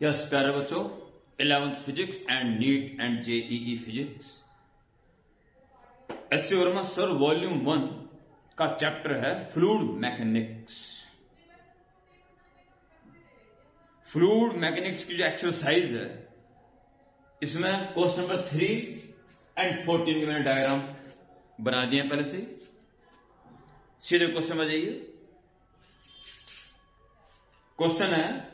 Yes प्यारे बच्चों, 11th physics and NEET and JEE physics S C Verma sir volume 1 का chapter है fluid mechanics. Fluid mechanics की जो एक्सरसाइज है इसमें क्वेश्चन नंबर 3 एंड 14 के मैंने डायग्राम बना दिए पहले से। सीधे क्वेश्चन में जाइए। क्वेश्चन है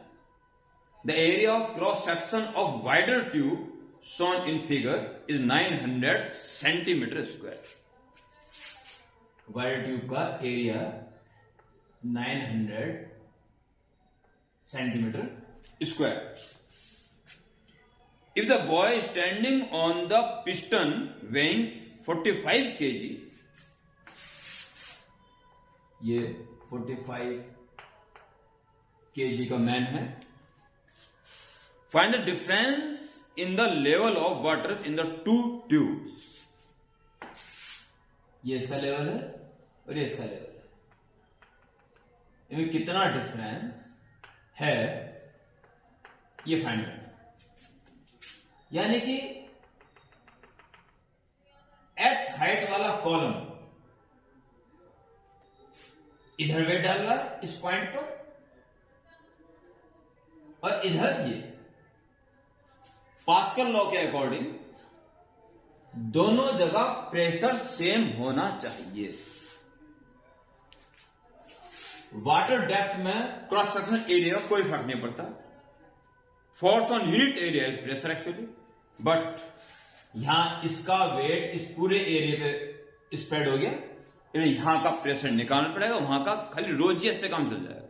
the area of cross section of wider tube shown in figure is 900 centimetre square. Wider tube का area 900 centimetre square. If the boy is standing on the piston weighing 45 kg, ये 45 kg का man है। Find the difference in the level of water in the two tubes। ये इसका level है और ये इसका लेवल है, इनमें कितना डिफरेंस है ये फाइंड करना। यानी कि h हाइट वाला कॉलम इधर वेट डाल रहा है इस पॉइंट पर, और इधर ये पास्कल लॉ के अकॉर्डिंग दोनों जगह प्रेशर सेम होना चाहिए। वाटर डेप्थ में क्रॉस सेक्शनल एरिया कोई फर्क नहीं पड़ता। Force on unit area is pressure actually, but यहां इसका वेट इस पूरे एरिया पे स्प्रेड हो गया, यहां का प्रेशर निकालना पड़ेगा, वहां का खाली रोजियस से काम चल जाएगा।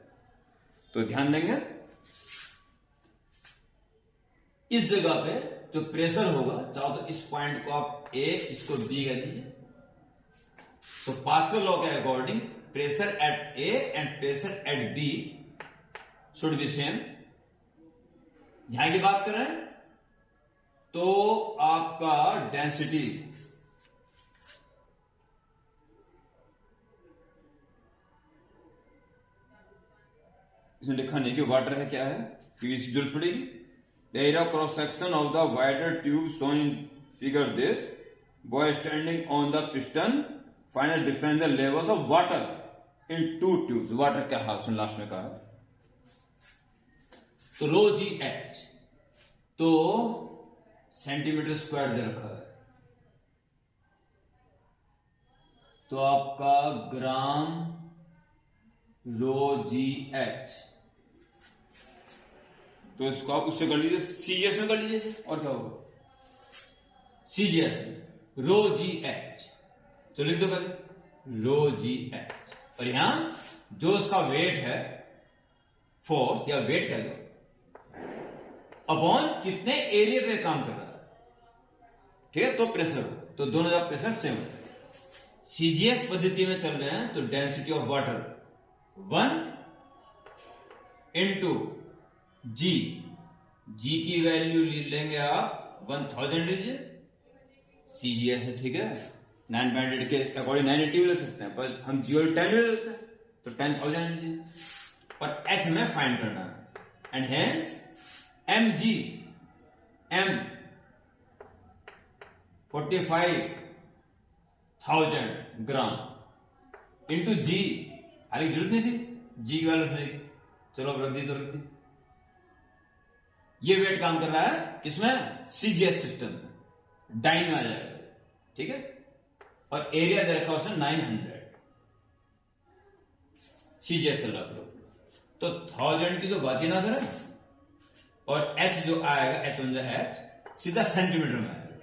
तो ध्यान देंगे इस जगह पे जो प्रेशर होगा, चाहो तो इस पॉइंट को आप ए, इसको बी कह दीजिए। तो पास्कल लॉ के according pressure at A and pressure at B should be same. यहां की बात करें तो आपका डेंसिटी इसमें लिखा नहीं कि वाटर है क्या है, क्योंकि इसकी जरूरत पड़ेगी। The area cross section of the wider tube shown in figure this. Boy standing on the piston. Find the differential levels of water in two tubes. Water क्या है उसने लास्ट में कहा, तो रो जी एच तो सेंटीमीटर स्क्वायर दे रखा है, तो आपका ग्राम रो जी एच, तो इसको आप उससे कर लीजिए, सीजीएस में कर लीजिए। और क्या होगा सीजीएस में रो जी एच, तो लिख दो पहले रो जी एच, और यहां जो उसका वेट है, फोर्स या वेट कह दो, अपॉन कितने एरिया पे काम कर रहा है, ठीक है, तो प्रेशर हो, तो दोनों का प्रेशर सेम है। सीजीएस पद्धति में चल रहे हैं तो डेंसिटी ऑफ वाटर 1 इंटू जी, जी की वैल्यू लेंगे आप 1000 लीजिए, सीजीएस है, ठीक है, 9.8 के अकॉर्डिंग 980 ले सकते हैं, पर हम जी और 10 ले लेते हैं, तो 10,000 लीजिए, और एच में फाइंड करना है। And hence M G, M 45,000 gram into G, हालांकि जरूरत नहीं थी जी की वैल्यू रखने, चलो अब रख दी तो रख दी। ये वेट काम कर रहा है किसमें, सीजीएस सिस्टम में, डाइन में आ जाएगा, ठीक है, और एरिया दे रखा उसने 900, सीजीएस चल रहा है, तो 1000 की तो बात ही ना करें, और एच जो आएगा एच वन एच सीधा सेंटीमीटर में आएगा,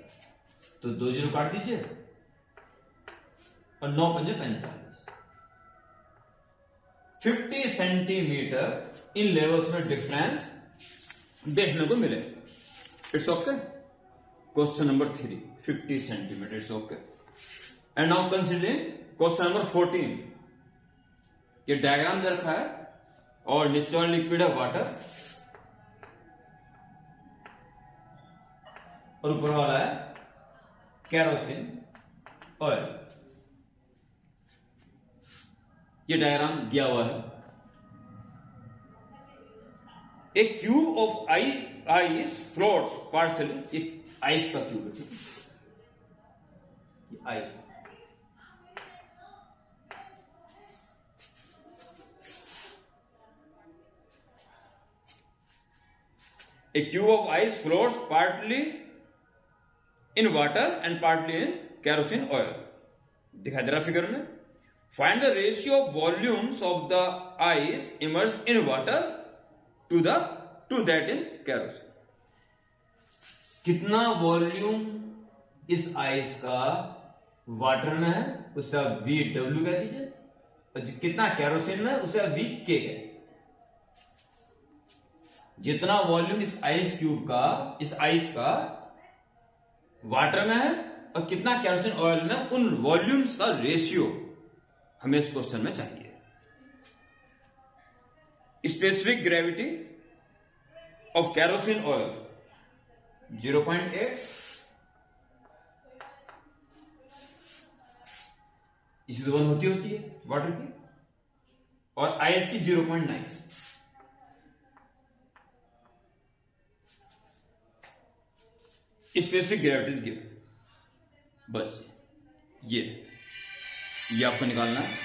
तो 2 जीरो काट दीजिए, और 9 पंजे 45, 50 सेंटीमीटर इन लेवल्स में डिफरेंस देखने को मिले। It's okay. Question number 3 50 centimetre, it's okay. And now considering question number 14। ये डायग्राम दे रखा है और नीचे वाला लिक्विड है वाटर, और ऊपर वाला है कैरोसिन ऑयल। ये डायग्राम दिया हुआ है, a cube of ice floats partially, एक आइस का क्यूब है, ठीक है, ये ice, a cube of ice floats partly in water and partly in kerosene oil. दिखाई दे रहा फिगर में. Find the ratio of volumes of the ice immersed in water to that in kerosene. कितना volume इस ice का water में है उसका V W कह दीजिए, और कितना केरोसिन में उसका वी के है. जितना वॉल्यूम इस आइस क्यूब का, इस आइस का वाटर में है और कितना केरोसिन ऑयल में, उन वॉल्यूम्स का रेशियो हमें इस क्वेश्चन में चाहिए. Specific gravity of kerosene oil 0.8, इसी तो वन होती है वाटर की, और आइस की 0.9. Specific gravities given. बस ये आपको निकालना है.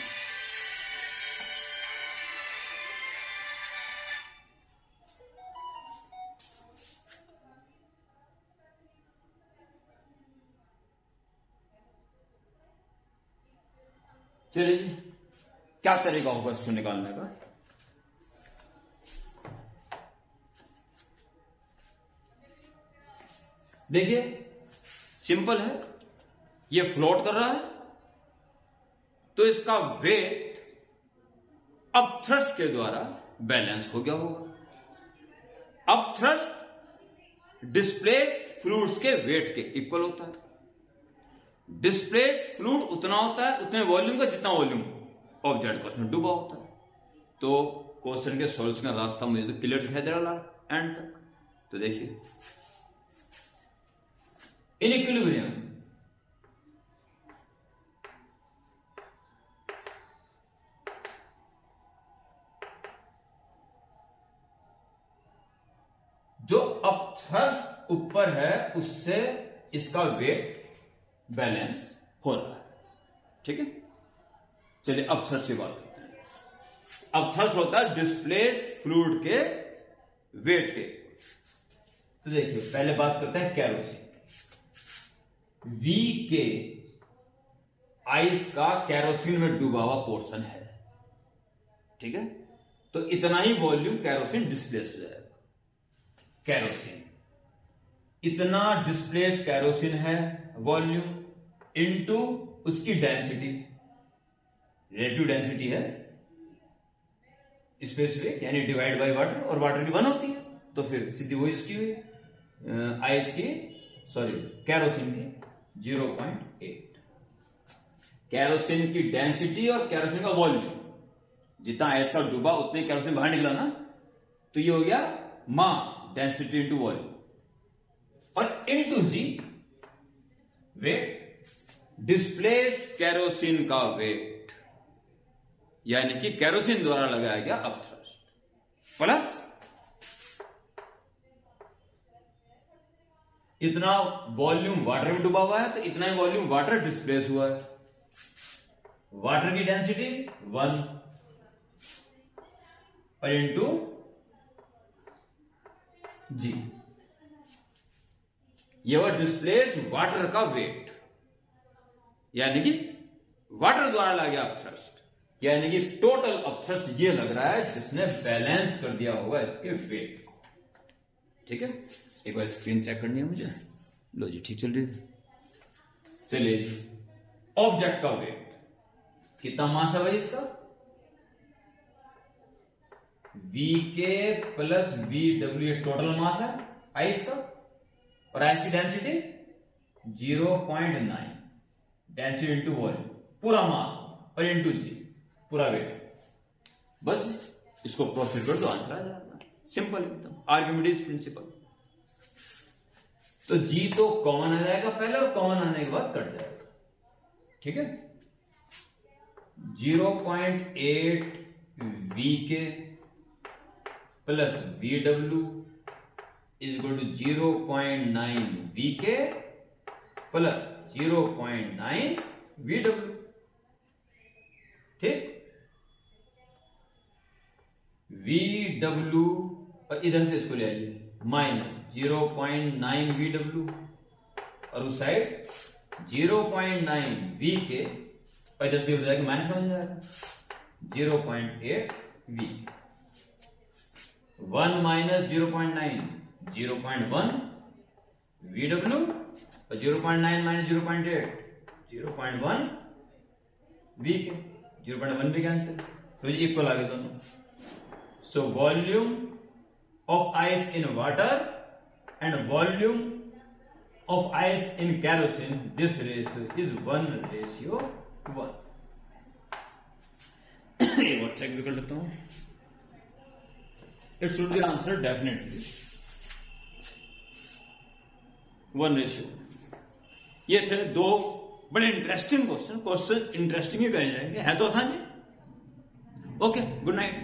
चलिए क्या तरीका होगा इसको निकालने का. देखिए सिंपल है, ये फ्लोट कर रहा है तो इसका वेट अपथ्रस्ट के द्वारा बैलेंस हो गया होगा. अपथ्रस्ट डिस्प्लेस्ड फ्लूइड्स के वेट के इक्वल होता है. डिस्प्लेस्ड फ्लूइड उतना होता है, उतने वॉल्यूम का जितना वॉल्यूम ऑब्जेक्ट का उसमें डूबा होता है. तो क्वेश्चन के सॉल्यूशन का रास्ता मुझे तो क्लियर दिखाई दे रहा है एंड तक. तो देखिए इन इक्विलिब्रियम जो अपथ्रस्ट ऊपर है उससे इसका वेट बैलेंस हो रहा है. ठीक है, चलिए अपथ्रस्ट की बात करते हैं. अपथ्रस्ट होता है डिस्प्लेस्ड फ्लूइड के वेट के. तो देखिए पहले बात करते हैं केरोसिन. वी के आइस का केरोसिन में डूबा हुआ पोर्शन है. ठीक है, तो इतना ही वॉल्यूम केरोसिन डिस्प्लेस हो जाएगा. केरोसिन इतना डिस्प्लेस्ड केरोसिन है वॉल्यूम इनटू उसकी डेंसिटी, रिलेटिव डेंसिटी है स्पेसिफिक, यानी डिवाइड बाय वाटर, और वाटर की 1 होती है. तो फिर सीधी वही उसकी हुई आइस की, सॉरी केरोसिन की 0.8. केरोसिन की डेंसिटी और केरोसिन का वॉल्यूम, जितना आइस का डूबा उतने केरोसिन बाहर निकला ना, तो ये हो गया मास, डेंसिटी इंटू वॉल्यूम, और इंटू जी वेट, डिस्प्लेस्ड केरोसिन का वेट, यानी कि केरोसिन द्वारा लगाया गया अपथ्रस्ट, प्लस इतना वॉल्यूम वाटर में डूबा हुआ है तो इतना ही वॉल्यूम वाटर डिस्प्लेस हुआ है. वाटर की डेंसिटी 1 और इंटू जी, ये हुआ डिस्प्लेस्ड वाटर का वेट, यानी कि वाटर द्वारा लगा गया अपथ्रस्ट, यानी कि टोटल अपथ्रस्ट ये लग रहा है जिसने बैलेंस कर दिया होगा इसके वेट को. ठीक है, एक बार स्क्रीन चेक करनी है मुझे. लो जी, ठीक चल रही है. चलिए जी, ऑब्जेक्ट का वेट कितना मास है भाई इसका, we K plus V W total mass है आइस का, और आइस की डेंसिटी 0.9, डेंसिटी इंटू वॉल्यूम, पूरा मास, और इंटू जी पूरा वेट. बस इसको प्रोसीड कर दो, आंसर आ जाएगा. सिंपल एकदम, आर्ग्यूमेंट प्रिंसिपल. तो जी तो कॉमन आ जाएगा पहले, और कॉमन आने के बाद कट जाएगा. ठीक है, 0.8 V K plus VW is equal to 0.9 VK plus 0.9 VW। ठीक, VW और इधर से इसको ले आइए माइनस 0.9 VW और उस साइड 0.9 VK और इधर से हो जाएगा माइनस बन जाएगा 0.8 V। 1 माइनस 0.9 0.1 VW और 0.9 माइनस 0.8 0.1 VK। 0.1 भी कैंसिल, तो ये इक्वल आ गए दोनों। So volume of ice in water and volume of ice in kerosene, this ratio is 1:1। एक और चेक भी कर लेता हूं। It should be answered definitely 1:। ये थे दो बड़े इंटरेस्टिंग क्वेश्चन इंटरेस्टिंग ही कहे जाएंगे, है तो आसान है। Okay, good night.